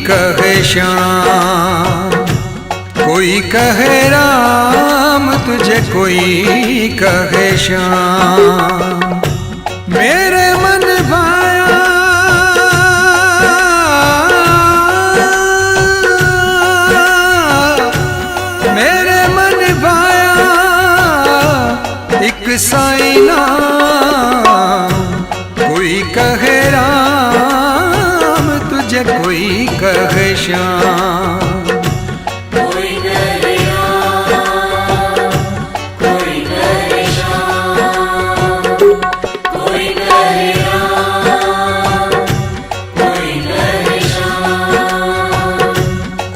कहे श्याम, कोई कहे राम, तुझे कोई कहे श्याम। मेरे मन भाया मेरे मन भाया एक साईं नाम, कोई कहे राम, तुझे कोई कहे श्याम। कोई कहे राम, कोई कहे श्याम।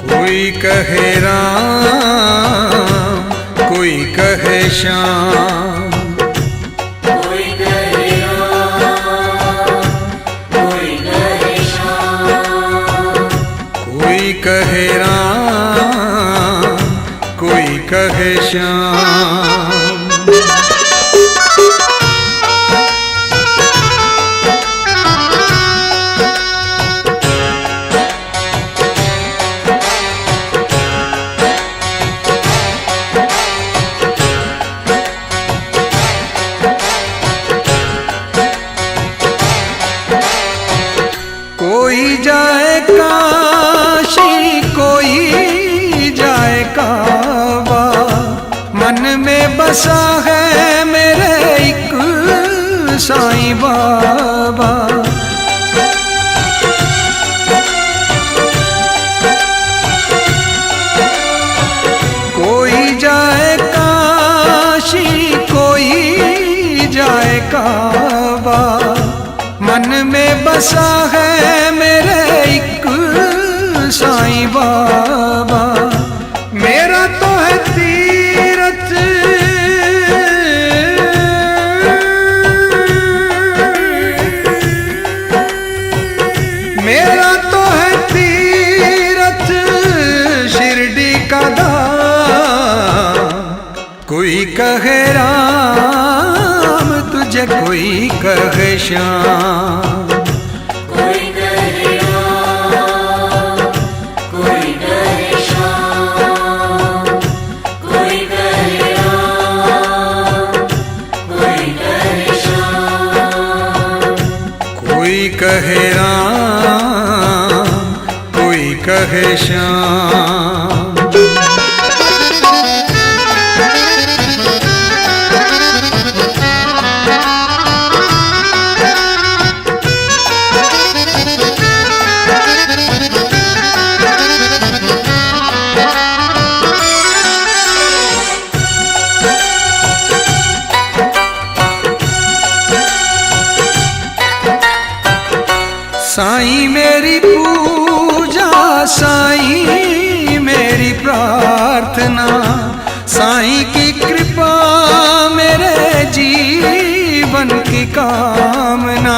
कोई कहे राम, कोई कहे श्याम। कोई कहे राम, कोई कहे श्याम। कोई जाए काशी, कोई जाए काबा, मन में बसा है मेरे एक साईं बाबा। कोई जाए काशी, कोई जाए काबा, मन में बसा है मेरे एक साईं बाबा। मेरा तो है तीरथ, मेरा तो है तीरथ शिरडी का धाम। कोई कहे राम, तुझे कोई कहे श्याम। कोई कहे राम, कोई कहे श्याम। कोई कहे राम, कोई कहे श्याम। कोई कहे राम, कोई कहे श्याम। साईं मेरी पूजा, साईं मेरी प्रार्थना, साईं की कृपा मेरे जीवन की कामना।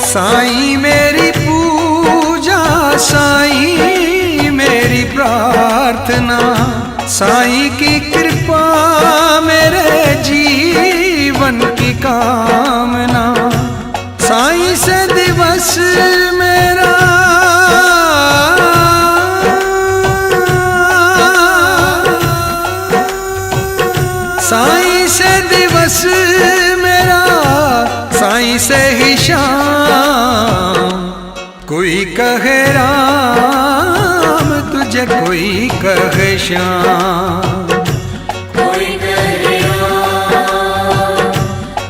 साईं मेरी पूजा, साईं मेरी प्रार्थना, साईं की कृपा मेरे जीवन की कामना। साईं से दिवस मेरा, साईं से दिवस मेरा, साईं से ही शाम। कोई कहे राम, तुझे कोई कहे श्याम। कोई कहे राम,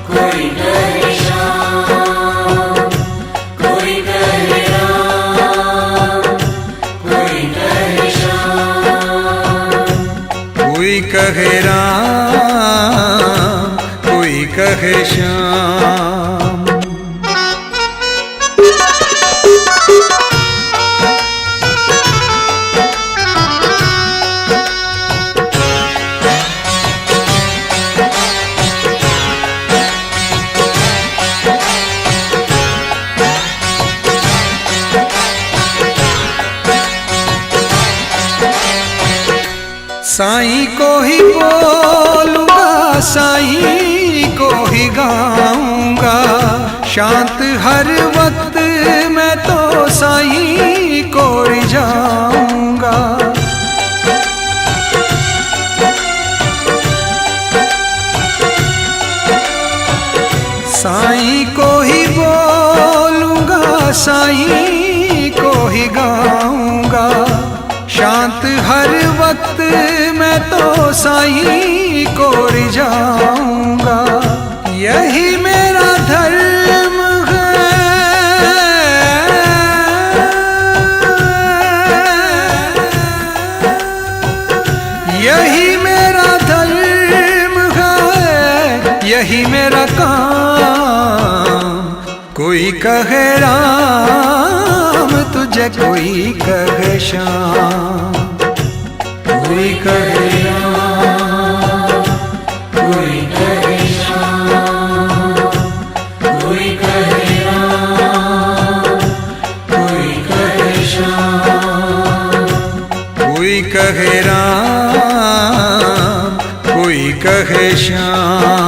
कोई कहे श्याम। कोई कहे राम, कोई कहे श्याम। कोई कहे राम, कोई कहे श्याम। साईं को ही बोलूंगा, साईं को ही गाऊंगा। शांत हर वक्त मैं तो साईं को रिझाऊंगा। साईं को ही बोलूंगा, साईं को ही गाऊंगा। शांत हर वक्त मैं तो साईं को रिझाऊंगा। यही मेरा धर्म है, यही मेरा धर्म है, यही मेरा काम। कोई कहे राम तुझे, कोई कहे श्याम। कोई कहे राम, कोई कहे श्याम। कोई कहे राम, कोई कहे श्याम। कोई कहे राम, कोई कहे श्याम।